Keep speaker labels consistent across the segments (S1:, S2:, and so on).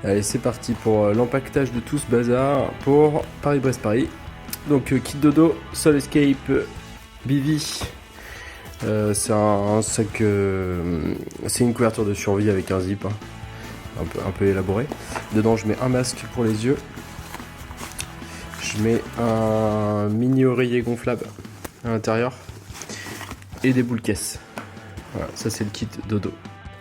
S1: Allez, c'est parti pour l'empaquetage de tout ce bazar pour Paris-Brest-Paris. Donc kit dodo, Sol Escape, Bivy. C'est un sac, c'est une couverture de survie avec un zip, hein, un peu élaboré. Dedans, je mets un masque pour les yeux. Je mets un mini oreiller gonflable à l'intérieur et des boules caisses. Voilà, ça c'est le kit dodo.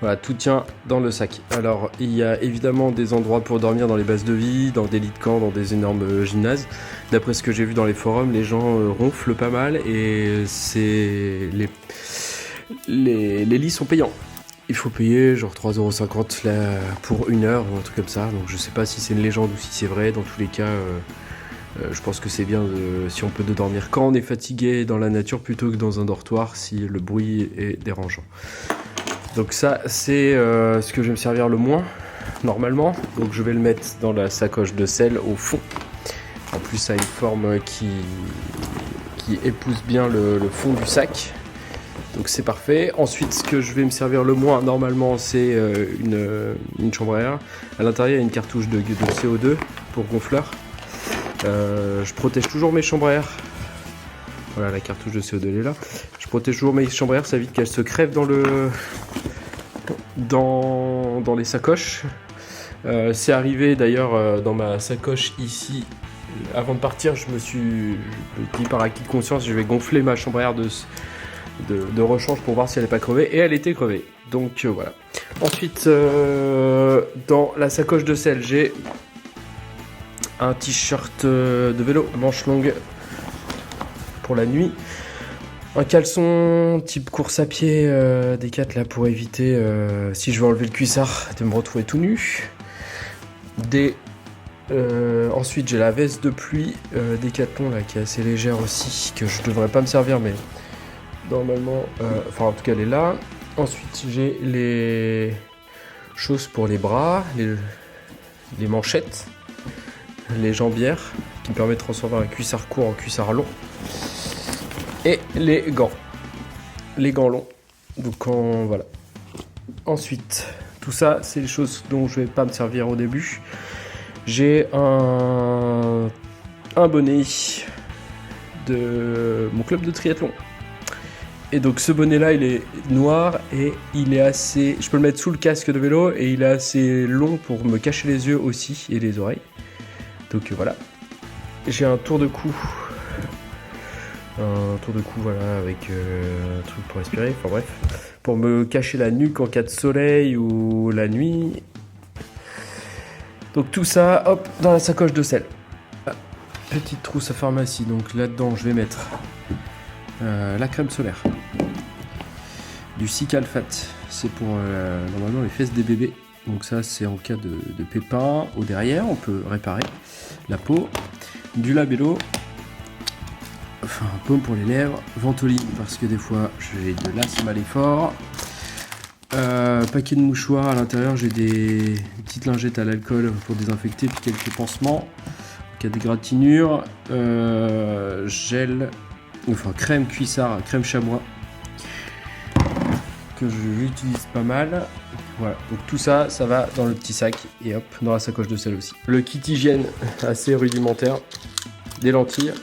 S1: Voilà, tout tient dans le sac. Alors, il y a évidemment des endroits pour dormir dans les bases de vie, dans des lits de camp, dans des énormes gymnases. D'après ce que j'ai vu dans les forums, les gens ronflent pas mal et les lits sont payants. Il faut payer genre 3,50€ là, pour 1 heure ou un truc comme ça. Donc je sais pas si c'est une légende ou si c'est vrai. Dans tous les cas, je pense que c'est bien si on peut dormir quand on est fatigué dans la nature plutôt que dans un dortoir si le bruit est dérangeant. Donc ça, c'est ce que je vais me servir le moins, normalement. Donc je vais le mettre dans la sacoche de sel au fond. En plus, ça a une forme qui épouse bien le fond du sac. Donc c'est parfait. Ensuite, ce que je vais me servir le moins, normalement, c'est une chambre à air. À l'intérieur, il y a une cartouche de CO2 pour gonfleur. Je protège toujours mes chambres à air. Voilà, la cartouche de CO2 elle est là. Je protège toujours mes chambres à air, ça évite qu'elles se crèvent dans les sacoches. C'est arrivé d'ailleurs dans ma sacoche ici. Avant de partir, je me dis par acquis de conscience, je vais gonfler ma chambre à air de rechange pour voir si elle n'est pas crevée. Et elle était crevée. Donc voilà. Ensuite, dans la sacoche de sel, j'ai un t-shirt de vélo, manche longue pour la nuit. Un caleçon type course à pied Décathlon là pour éviter, si je veux enlever le cuissard, de me retrouver tout nu. Ensuite j'ai la veste de pluie Décathlon là qui est assez légère aussi, que je devrais pas me servir mais normalement, enfin en tout cas elle est là. Ensuite j'ai les choses pour les bras, les manchettes, les jambières qui me permettent de transformer un cuissard court en cuissard long. Et les gants longs. Donc voilà. Ensuite, tout ça, c'est les choses dont je vais pas me servir au début. J'ai un bonnet de mon club de triathlon. Et donc ce bonnet-là, il est noir et il est assez. Je peux le mettre sous le casque de vélo et il est assez long pour me cacher les yeux aussi et les oreilles. Donc voilà. J'ai un tour de cou. Voilà, avec un truc pour respirer, enfin bref, pour me cacher la nuque en cas de soleil ou la nuit. Donc tout ça, hop, dans la sacoche de sel. Petite trousse à pharmacie, donc là-dedans je vais mettre la crème solaire, du Cicalfate, c'est pour normalement les fesses des bébés. Donc ça c'est en cas de pépins au derrière, on peut réparer la peau, du Labello. Enfin, un baume pour les lèvres, Ventoline parce que des fois j'ai de l'asthme à l'effort, paquet de mouchoirs, à l'intérieur j'ai des petites lingettes à l'alcool pour désinfecter, puis quelques pansements, en cas d'égratignure, gel, enfin crème cuissard, crème chamois, que j'utilise pas mal. Voilà, donc tout ça, ça va dans le petit sac et hop, dans la sacoche de sel aussi. Le kit hygiène, assez rudimentaire, des lentilles.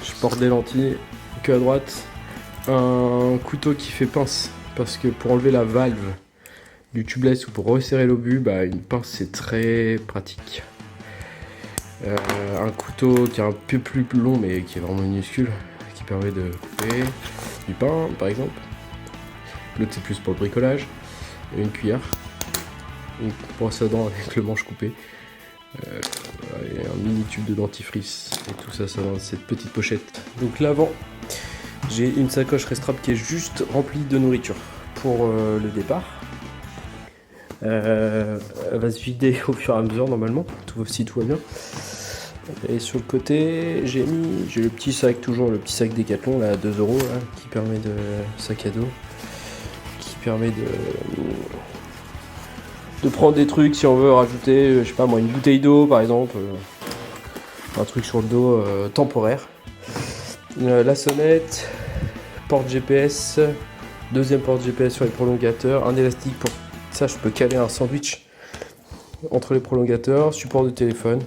S1: Je porte des lentilles que à droite, un couteau qui fait pince parce que pour enlever la valve du tubeless ou pour resserrer l'obus, une pince c'est très pratique. Un couteau qui est un peu plus long mais qui est vraiment minuscule, qui permet de couper du pain par exemple. L'autre c'est plus pour le bricolage. Et une cuillère, une brosse à dents avec le manche coupé. Et un mini tube de dentifrice et tout ça, ça dans cette petite pochette. Donc l'avant, j'ai une sacoche restrap qui est juste remplie de nourriture pour le départ. Elle va se vider au fur et à mesure normalement, si tout va bien. Et sur le côté, j'ai le petit sac, toujours le petit sac Décathlon là, à 2€, là, qui permet de sac à dos, qui permet de prendre des trucs si on veut rajouter, je sais pas moi, une bouteille d'eau par exemple, un truc sur le dos temporaire. La sonnette, porte GPS, deuxième porte GPS sur les prolongateurs, un élastique pour ça, je peux caler un sandwich entre les prolongateurs, support de téléphone.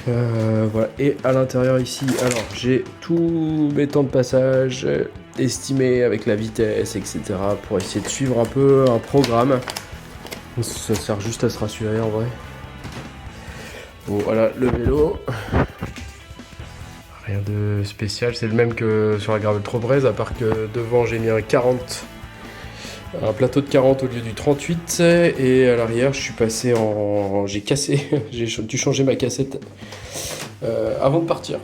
S1: Voilà. Et à l'intérieur ici, alors j'ai tous mes temps de passage estimés avec la vitesse, etc. pour essayer de suivre un peu un programme. Ça sert juste à se rassurer en vrai. Bon, voilà le vélo. Rien de spécial, c'est le même que sur la Gravel Trobrez, à part que devant j'ai mis un plateau de 40 au lieu du 38, et à l'arrière je suis passé en... j'ai cassé, j'ai dû changer ma cassette avant de partir.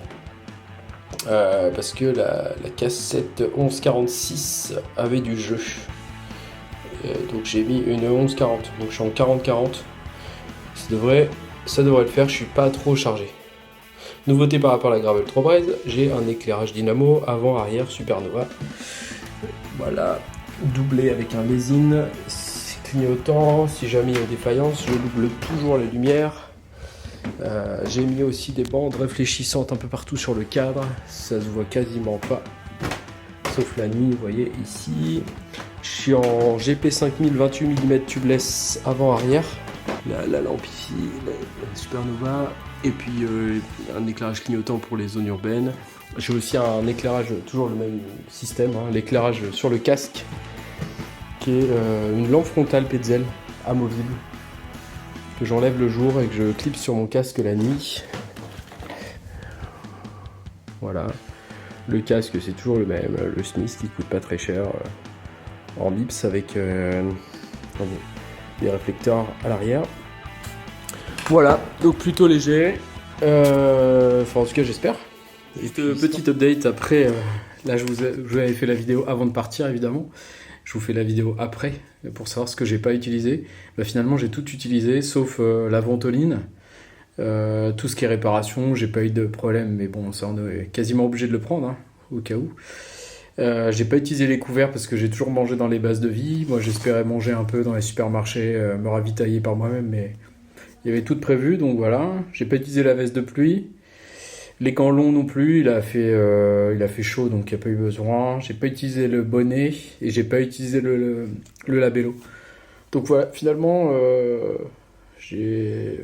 S1: Parce que la cassette 1146 avait du jeu. Donc j'ai mis une 1140, donc je suis en 40-40. Ça devrait le faire, je suis pas trop chargé. Nouveauté par rapport à la Gravel Trobrez, j'ai un éclairage dynamo avant-arrière Supernova. Voilà, doublé avec un lésine clignotant. Si jamais il y a défaillance, je double toujours les lumières. J'ai mis aussi des bandes réfléchissantes un peu partout sur le cadre, ça se voit quasiment pas, sauf la nuit, vous voyez ici. Je suis en GP5000 28 mm tubeless avant-arrière. La lampe ici, la Supernova, et puis un éclairage clignotant pour les zones urbaines. J'ai aussi un éclairage, toujours le même système, hein, l'éclairage sur le casque, qui est une lampe frontale Petzl amovible, que j'enlève le jour et que je clipse sur mon casque la nuit. Voilà. Le casque, c'est toujours le même, le Smith qui coûte pas très cher, en MIPS avec des réflecteurs à l'arrière. Voilà, donc plutôt léger. Enfin, en tout cas, j'espère. Et petite update après. Là, je vous avais fait la vidéo avant de partir, évidemment. Je vous fais la vidéo après pour savoir ce que j'ai pas utilisé. Bah, finalement, j'ai tout utilisé sauf la ventoline. Tout ce qui est réparation, j'ai pas eu de problème, mais bon, ça on est quasiment obligé de le prendre, hein, au cas où. J'ai pas utilisé les couverts parce que j'ai toujours mangé dans les bases de vie. Moi, j'espérais manger un peu dans les supermarchés, me ravitailler par moi-même, mais il y avait tout prévu, donc voilà. J'ai pas utilisé la veste de pluie. Les gants longs non plus, il a fait chaud, donc il n'y a pas eu besoin. J'ai pas utilisé le bonnet et j'ai pas utilisé le labello. Donc voilà, finalement, j'ai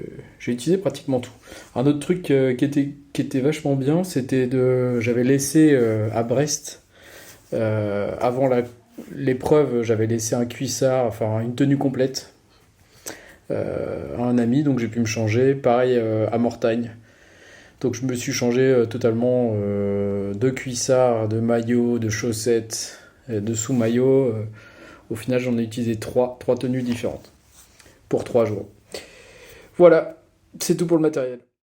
S1: utilisé pratiquement tout. Un autre truc qui était vachement bien, c'était j'avais laissé à Brest, avant l'épreuve, j'avais laissé un cuissard, enfin une tenue complète à un ami, donc j'ai pu me changer. Pareil à Mortagne. Donc je me suis changé totalement de cuissard, de maillot, de chaussettes, de sous-maillot. Au final, j'en ai utilisé trois tenues différentes pour 3 jours. Voilà, c'est tout pour le matériel.